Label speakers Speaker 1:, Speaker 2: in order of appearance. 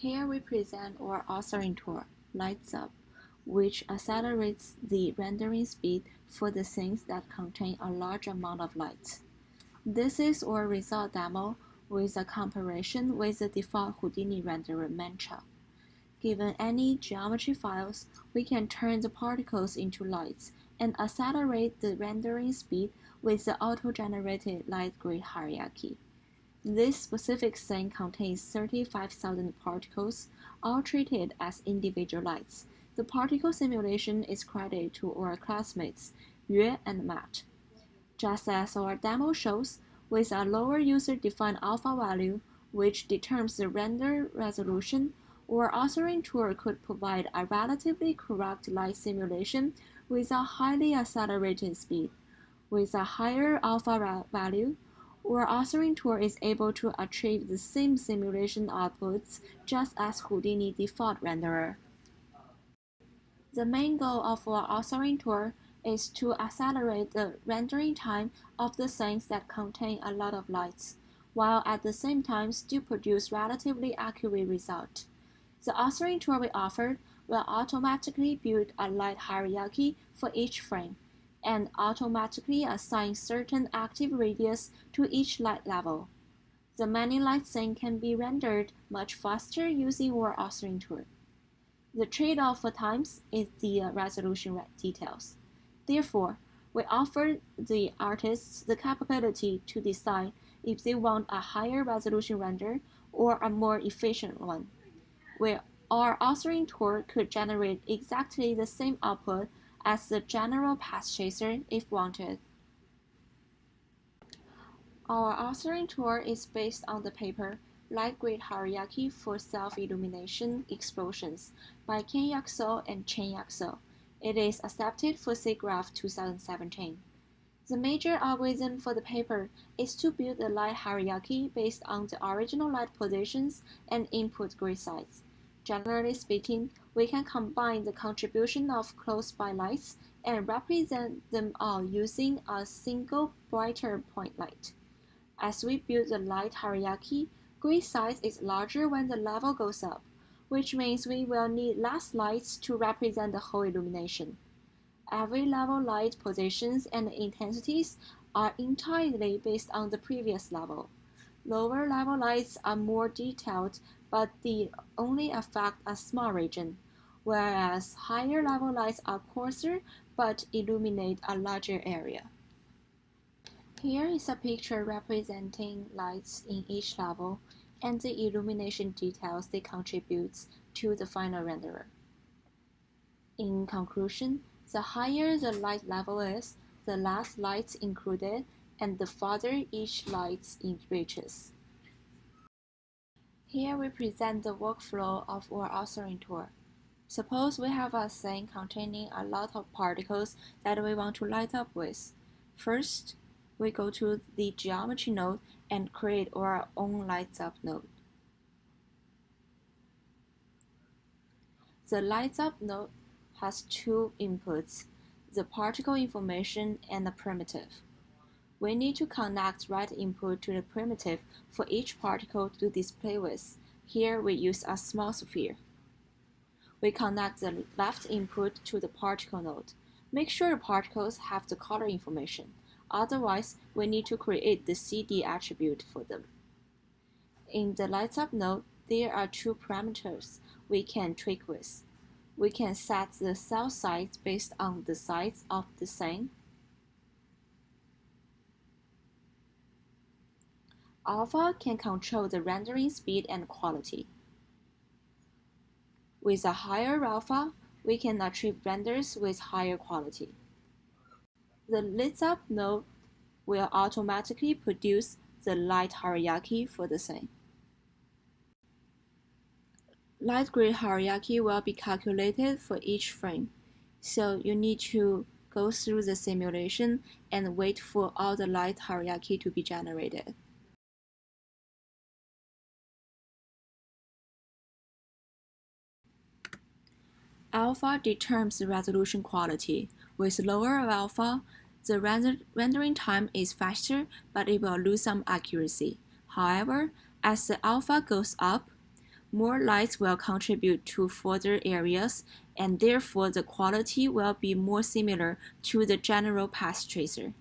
Speaker 1: Here we present our authoring tool, Lights Up, which accelerates the rendering speed for the scenes that contain a large amount of light. This is our result demo with a comparison with the default Houdini renderer Mantra. Given any geometry files, we can turn the particles into lights and accelerate the rendering speed with the auto-generated light grid hierarchy. This specific scene contains 35,000 particles, all treated as individual lights. The particle simulation is credited to our classmates, Yue and Matt. Just as our demo shows, with a lower user-defined alpha value, which determines the render resolution, our authoring tool could provide a relatively correct light simulation with a highly accelerated speed. With a higher alpha value, our authoring tool is able to achieve the same simulation outputs just as Houdini default renderer. The main goal of our authoring tool is to accelerate the rendering time of the scenes that contain a lot of lights, while at the same time still produce relatively accurate results. The authoring tool we offered will automatically build a light hierarchy for each frame, and automatically assign certain active radius to each light level. The many light scene can be rendered much faster using our authoring tool. The trade-off for times is the resolution details. Therefore, we offer the artists the capability to decide if they want a higher resolution render or a more efficient one, where our authoring tool could generate exactly the same output as the general path chaser if wanted. Our authoring tool is based on the paper Light Grid Hierarchy for Self-Illumination Explosions by Ken Yakso and Chen Yakso. It is accepted for SIGGRAPH 2017. The major algorithm for the paper is to build a light hierarchy based on the original light positions and input grid size. Generally speaking, we can combine the contribution of close-by lights and represent them all using a single brighter point light. As we build the light hierarchy, grid size is larger when the level goes up, which means we will need less lights to represent the whole illumination. Every level light positions and intensities are entirely based on the previous level. Lower level lights are more detailed, but they only affect a small region, whereas higher level lights are coarser but illuminate a larger area. Here is a picture representing lights in each level and the illumination details they contribute to the final renderer. In conclusion, the higher the light level is, the less lights included, and the farther each light reaches. Here we present the workflow of our authoring tool. Suppose we have a scene containing a lot of particles that we want to light up with. First, we go to the geometry node and create our own lights up node. The lights up node has two inputs, the particle information and the primitive. We need to connect right input to the primitive for each particle to display with. Here we use a small sphere. We connect the left input to the particle node. Make sure the particles have the color information. Otherwise, we need to create the CD attribute for them. In the lights up node, there are two parameters we can tweak with. We can set the cell size based on the size of the scene. Alpha can control the rendering speed and quality. With a higher alpha, we can achieve renders with higher quality. The Lights Up node will automatically produce the light hierarchy for the scene. Light grid hierarchy will be calculated for each frame, so you need to go through the simulation and wait for all the light hierarchy to be generated. Alpha determines the resolution quality. With lower alpha, the rendering time is faster, but it will lose some accuracy. However, as the alpha goes up, more lights will contribute to further areas, and therefore the quality will be more similar to the general path tracer.